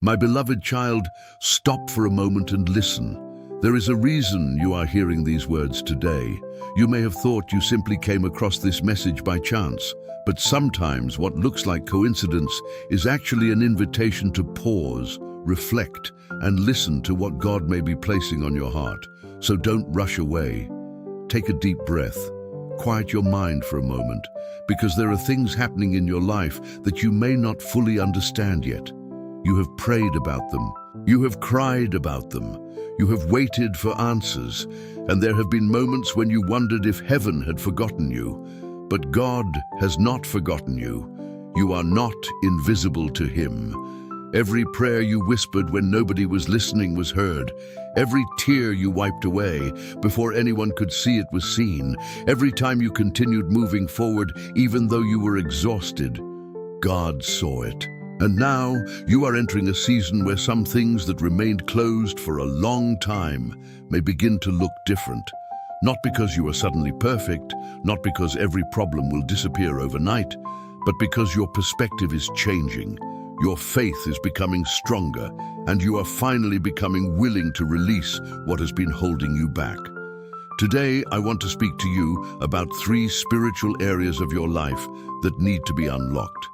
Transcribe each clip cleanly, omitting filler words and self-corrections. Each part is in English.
My beloved child, stop for a moment and listen. There is a reason you are hearing these words today. You may have thought you simply came across this message by chance, but sometimes what looks like coincidence is actually an invitation to pause, reflect, and listen to what God may be placing on your heart. So don't rush away. Take a deep breath. Quiet your mind for a moment, because there are things happening in your life that you may not fully understand yet. You have prayed about them. You have cried about them. You have waited for answers, and there have been moments when you wondered if heaven had forgotten you. But God has not forgotten you. You are not invisible to Him. Every prayer you whispered when nobody was listening was heard. Every tear you wiped away before anyone could see it was seen. Every time you continued moving forward, even though you were exhausted, God saw it. And now you are entering a season where some things that remained closed for a long time may begin to look different. Not because you are suddenly perfect, not because every problem will disappear overnight, but because your perspective is changing. Your faith is becoming stronger, and you are finally becoming willing to release what has been holding you back. Today, I want to speak to you about 3 spiritual areas of your life that need to be unlocked.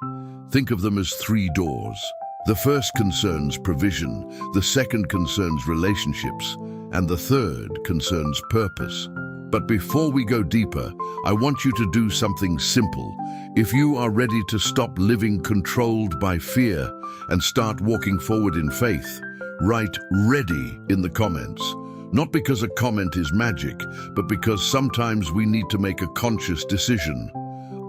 Think of them as 3 doors. The first concerns provision, the second concerns relationships, and the third concerns purpose. But before we go deeper, I want you to do something simple. If you are ready to stop living controlled by fear and start walking forward in faith, write "ready" in the comments. Not because a comment is magic, but because sometimes we need to make a conscious decision.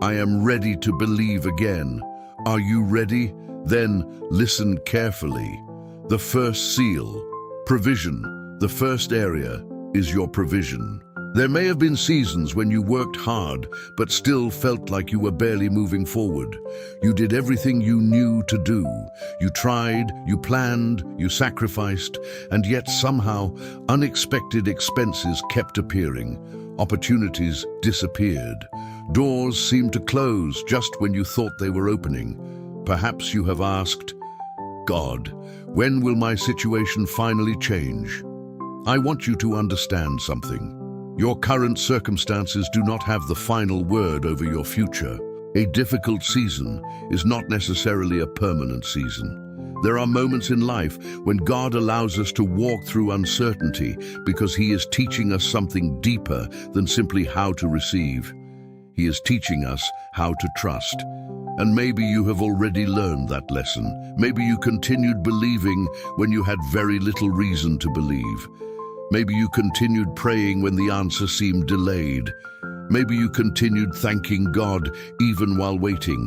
I am ready to believe again. Are you ready? Then listen carefully. The first seal, provision. The first area is your provision. There may have been seasons when you worked hard, but still felt like you were barely moving forward. You did everything you knew to do. You tried, you planned, you sacrificed, and yet somehow unexpected expenses kept appearing. Opportunities disappeared. Doors seemed to close just when you thought they were opening. Perhaps you have asked, God, when will my situation finally change? I want you to understand something. Your current circumstances do not have the final word over your future. A difficult season is not necessarily a permanent season. There are moments in life when God allows us to walk through uncertainty because He is teaching us something deeper than simply how to receive. He is teaching us how to trust. And maybe you have already learned that lesson. Maybe you continued believing when you had very little reason to believe. Maybe you continued praying when the answer seemed delayed. Maybe you continued thanking God even while waiting.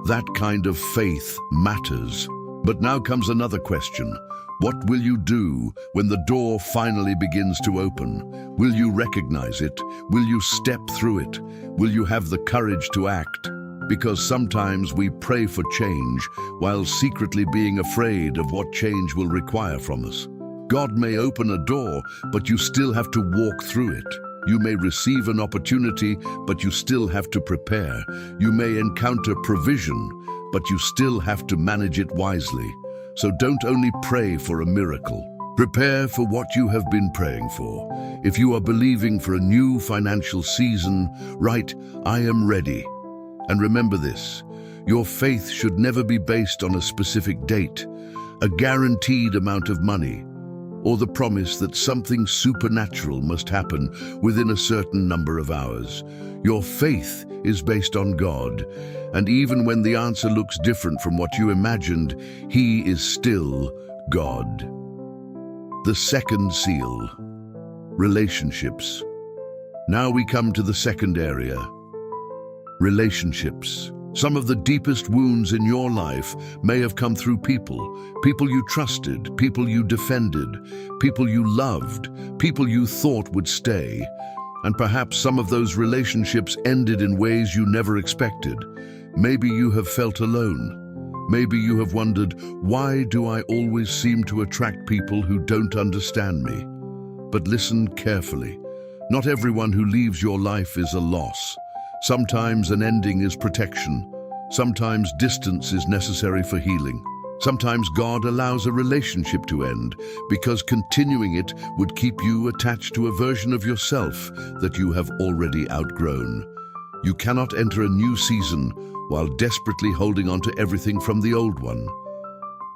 That kind of faith matters. But now comes another question. What will you do when the door finally begins to open? Will you recognize it? Will you step through it? Will you have the courage to act? Because sometimes we pray for change while secretly being afraid of what change will require from us. God may open a door, but you still have to walk through it. You may receive an opportunity, but you still have to prepare. You may encounter provision, but you still have to manage it wisely. So don't only pray for a miracle. Prepare for what you have been praying for. If you are believing for a new financial season, write, I am ready. And remember this, your faith should never be based on a specific date, a guaranteed amount of money, or the promise that something supernatural must happen within a certain number of hours. Your faith is based on God, and even when the answer looks different from what you imagined, He is still God. The second seal, relationships. Now we come to the second area, relationships. Some of the deepest wounds in your life may have come through people you trusted, people you defended, people you loved, people you thought would stay. And perhaps some of those relationships ended in ways you never expected. Maybe you have felt alone. Maybe you have wondered, why do I always seem to attract people who don't understand me? But listen carefully. Not everyone who leaves your life is a loss. Sometimes an ending is protection. Sometimes distance is necessary for healing. Sometimes God allows a relationship to end because continuing it would keep you attached to a version of yourself that you have already outgrown. You cannot enter a new season while desperately holding on to everything from the old one.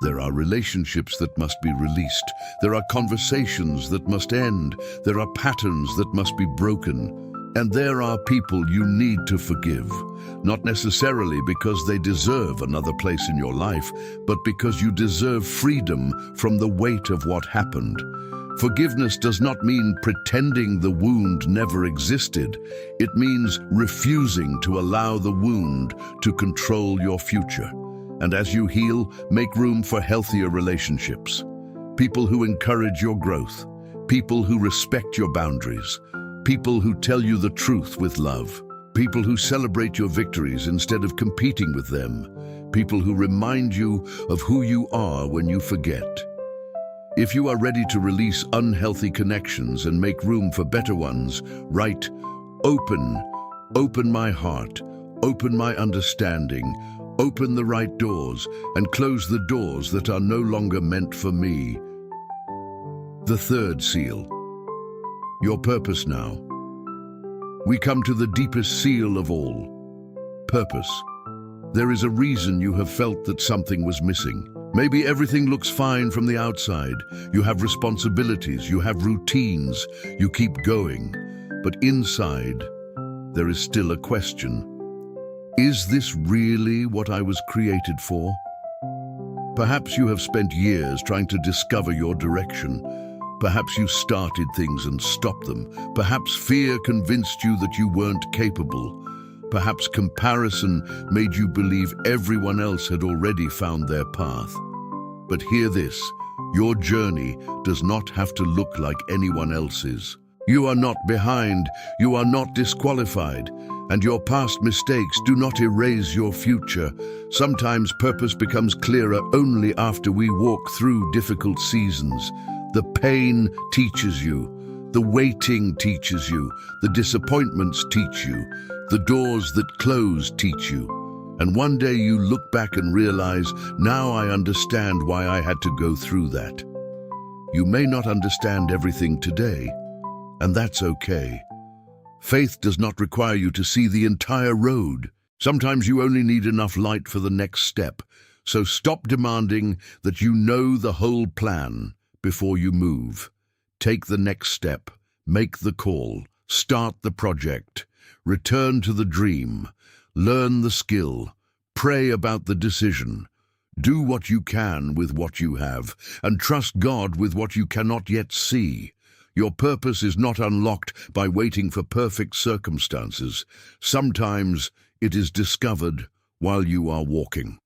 There are relationships that must be released. There are conversations that must end. There are patterns that must be broken. And there are people you need to forgive, not necessarily because they deserve another place in your life, but because you deserve freedom from the weight of what happened. Forgiveness does not mean pretending the wound never existed. It means refusing to allow the wound to control your future. And as you heal, make room for healthier relationships. People who encourage your growth. People who respect your boundaries. People who tell you the truth with love. People who celebrate your victories instead of competing with them. People who remind you of who you are when you forget. If you are ready to release unhealthy connections and make room for better ones, write, open my heart, open my understanding, open the right doors, and close the doors that are no longer meant for me. The third seal. Your purpose now. We come to the deepest seal of all. Purpose. There is a reason you have felt that something was missing. Maybe everything looks fine from the outside. You have responsibilities, you have routines, you keep going. But inside, there is still a question. Is this really what I was created for? Perhaps you have spent years trying to discover your direction. Perhaps you started things and stopped them. Perhaps fear convinced you that you weren't capable. Perhaps comparison made you believe everyone else had already found their path. But hear this, your journey does not have to look like anyone else's. You are not behind, you are not disqualified, and your past mistakes do not erase your future. Sometimes purpose becomes clearer only after we walk through difficult seasons. The pain teaches you, the waiting teaches you, the disappointments teach you, the doors that close teach you. And one day you look back and realize, now I understand why I had to go through that. You may not understand everything today, and that's okay. Faith does not require you to see the entire road. Sometimes you only need enough light for the next step. So stop demanding that you know the whole plan before you move. Take the next step, make the call, start the project, return to the dream, learn the skill, pray about the decision. Do what you can with what you have, and trust God with what you cannot yet see. Your purpose is not unlocked by waiting for perfect circumstances. Sometimes it is discovered while you are walking.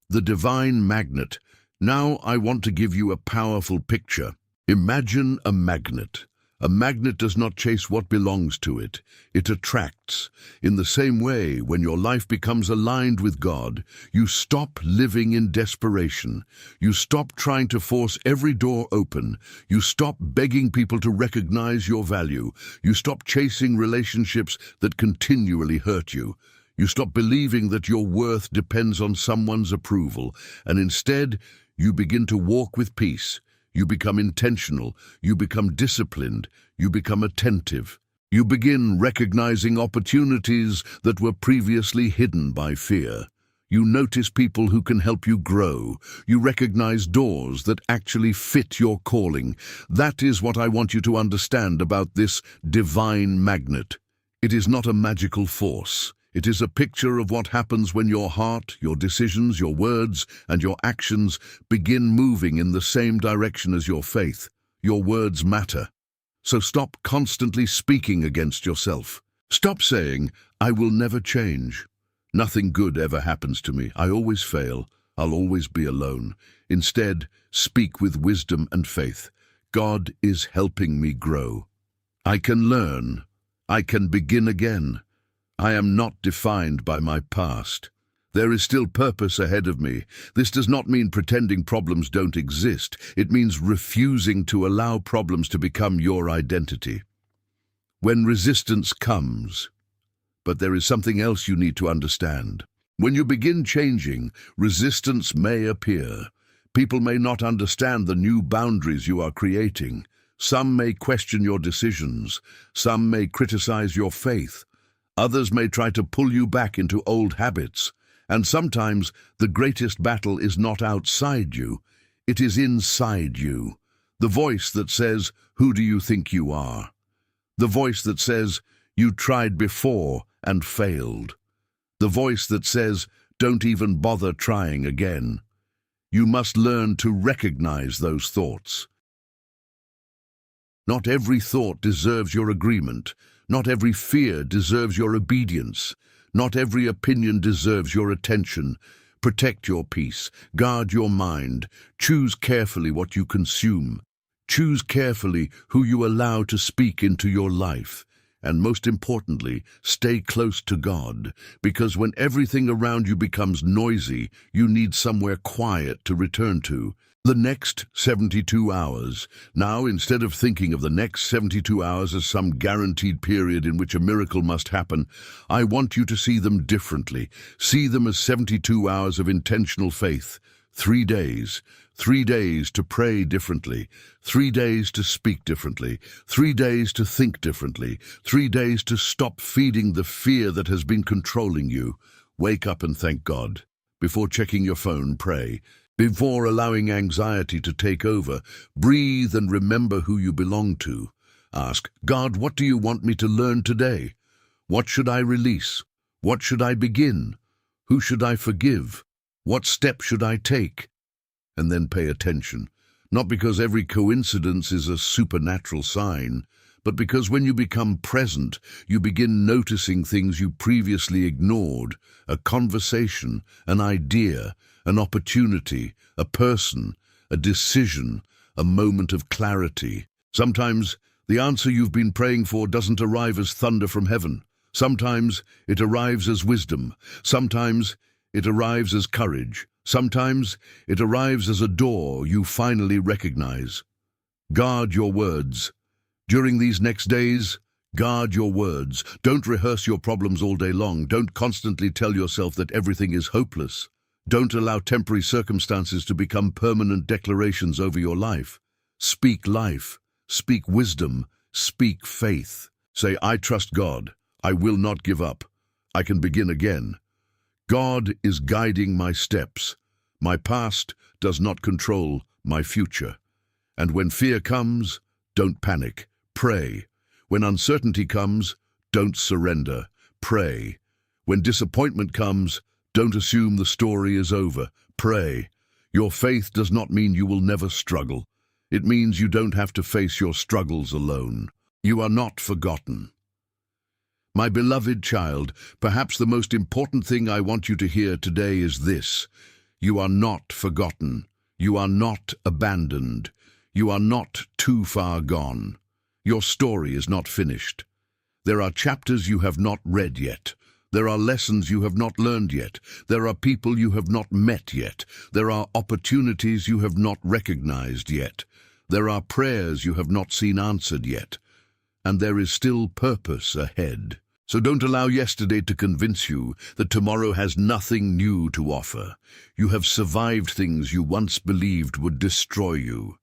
The divine magnet. Now I want to give you a powerful picture. Imagine a magnet. A magnet does not chase what belongs to it. It attracts. In the same way, when your life becomes aligned with God, you stop living in desperation. You stop trying to force every door open. You stop begging people to recognize your value. You stop chasing relationships that continually hurt you. You stop believing that your worth depends on someone's approval, and instead, you begin to walk with peace. You become intentional, you become disciplined, you become attentive. You begin recognizing opportunities that were previously hidden by fear. You notice people who can help you grow. You recognize doors that actually fit your calling. That is what I want you to understand about this divine magnet. It is not a magical force. It is a picture of what happens when your heart, your decisions, your words, and your actions begin moving in the same direction as your faith. Your words matter. So stop constantly speaking against yourself. Stop saying, I will never change. Nothing good ever happens to me. I always fail. I'll always be alone. Instead, speak with wisdom and faith. God is helping me grow. I can learn. I can begin again. I am not defined by my past. There is still purpose ahead of me. This does not mean pretending problems don't exist. It means refusing to allow problems to become your identity. When resistance comes, but there is something else you need to understand. When you begin changing, resistance may appear. People may not understand the new boundaries you are creating. Some may question your decisions. Some may criticize your faith. Others may try to pull you back into old habits. And sometimes the greatest battle is not outside you, it is inside you. The voice that says, "Who do you think you are?" The voice that says, "You tried before and failed." The voice that says, "Don't even bother trying again." You must learn to recognize those thoughts. Not every thought deserves your agreement. Not every fear deserves your obedience. Not every opinion deserves your attention. Protect your peace. Guard your mind. Choose carefully what you consume. Choose carefully who you allow to speak into your life. And most importantly, stay close to God, because when everything around you becomes noisy, you need somewhere quiet to return to. The next 72 hours. Now, instead of thinking of the next 72 hours as some guaranteed period in which a miracle must happen, I want you to see them differently. See them as 72 hours of intentional faith. 3 days. 3 days to pray differently. 3 days to speak differently. 3 days to think differently. 3 days to stop feeding the fear that has been controlling you. Wake up and thank God. Before checking your phone, pray. Before allowing anxiety to take over, breathe and remember who you belong to. Ask, "God, what do you want me to learn today? What should I release? What should I begin? Who should I forgive? What step should I take?" And then pay attention. Not because every coincidence is a supernatural sign, but because when you become present, you begin noticing things you previously ignored, a conversation, an idea, an opportunity, a person, a decision, a moment of clarity. Sometimes the answer you've been praying for doesn't arrive as thunder from heaven. Sometimes it arrives as wisdom. Sometimes it arrives as courage. Sometimes it arrives as a door you finally recognize. Guard your words. During these next days, guard your words. Don't rehearse your problems all day long. Don't constantly tell yourself that everything is hopeless. Don't allow temporary circumstances to become permanent declarations over your life. Speak life. Speak wisdom. Speak faith. Say, "I trust God. I will not give up. I can begin again. God is guiding my steps. My past does not control my future." And when fear comes, don't panic. Pray. When uncertainty comes, don't surrender. Pray. When disappointment comes, don't assume the story is over. Pray. Your faith does not mean you will never struggle. It means you don't have to face your struggles alone. You are not forgotten. My beloved child, perhaps the most important thing I want you to hear today is this. You are not forgotten. You are not abandoned. You are not too far gone. Your story is not finished. There are chapters you have not read yet. There are lessons you have not learned yet. There are people you have not met yet. There are opportunities you have not recognized yet. There are prayers you have not seen answered yet. And there is still purpose ahead. So don't allow yesterday to convince you that tomorrow has nothing new to offer. You have survived things you once believed would destroy you.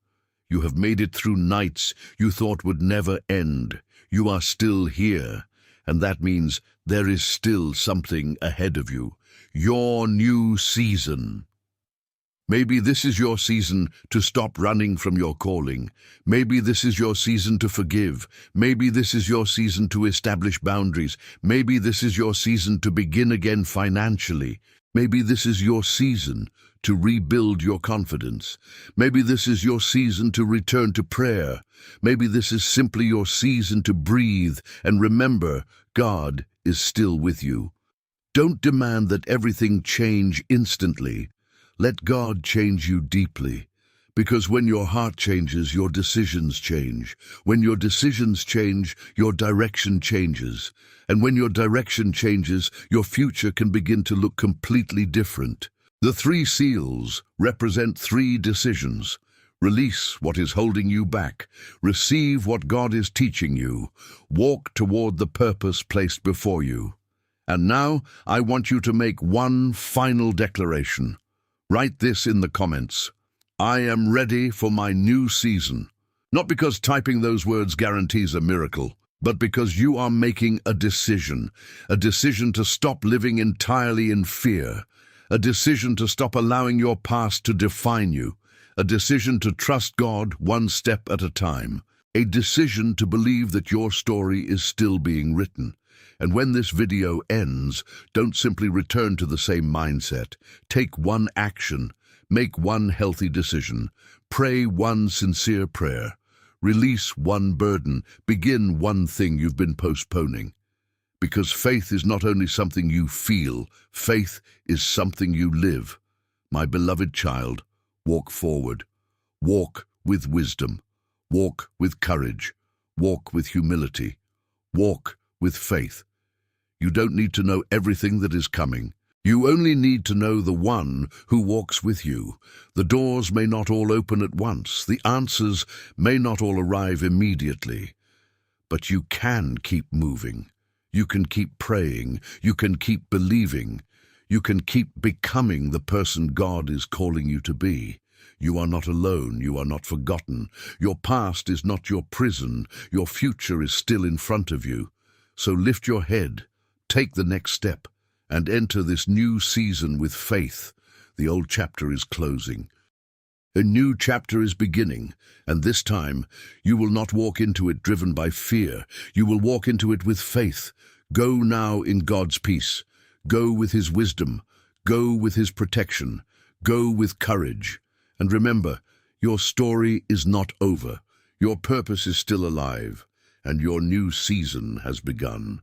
You have made it through nights you thought would never end. You are still here, and that means there is still something ahead of you. Your new season. Maybe this is your season to stop running from your calling. Maybe this is your season to forgive. Maybe this is your season to establish boundaries. Maybe this is your season to begin again financially. Maybe this is your season to rebuild your confidence. Maybe this is your season to return to prayer. Maybe this is simply your season to breathe and remember God is still with you. Don't demand that everything change instantly. Let God change you deeply. Because when your heart changes, your decisions change. When your decisions change, your direction changes. And when your direction changes, your future can begin to look completely different. The 3 seals represent 3 decisions. Release what is holding you back. Receive what God is teaching you. Walk toward the purpose placed before you. And now, I want you to make one final declaration. Write this in the comments. I am ready for my new season. Not because typing those words guarantees a miracle, but because you are making a decision to stop living entirely in fear, a decision to stop allowing your past to define you, a decision to trust God one step at a time, a decision to believe that your story is still being written. And when this video ends, don't simply return to the same mindset. Take one action, make one healthy decision, pray one sincere prayer, release one burden, begin one thing you've been postponing. Because faith is not only something you feel, faith is something you live. My beloved child, walk forward. Walk with wisdom. Walk with courage. Walk with humility. Walk with faith. You don't need to know everything that is coming. You only need to know the one who walks with you. The doors may not all open at once. The answers may not all arrive immediately. But you can keep moving. You can keep praying. You can keep believing. You can keep becoming the person God is calling you to be. You are not alone. You are not forgotten. Your past is not your prison. Your future is still in front of you. So lift your head, take the next step, and enter this new season with faith. The old chapter is closing. A new chapter is beginning, and this time you will not walk into it driven by fear. You will walk into it with faith. Go now in God's peace. Go with His wisdom. Go with His protection. Go with courage. And remember, your story is not over. Your purpose is still alive, and your new season has begun.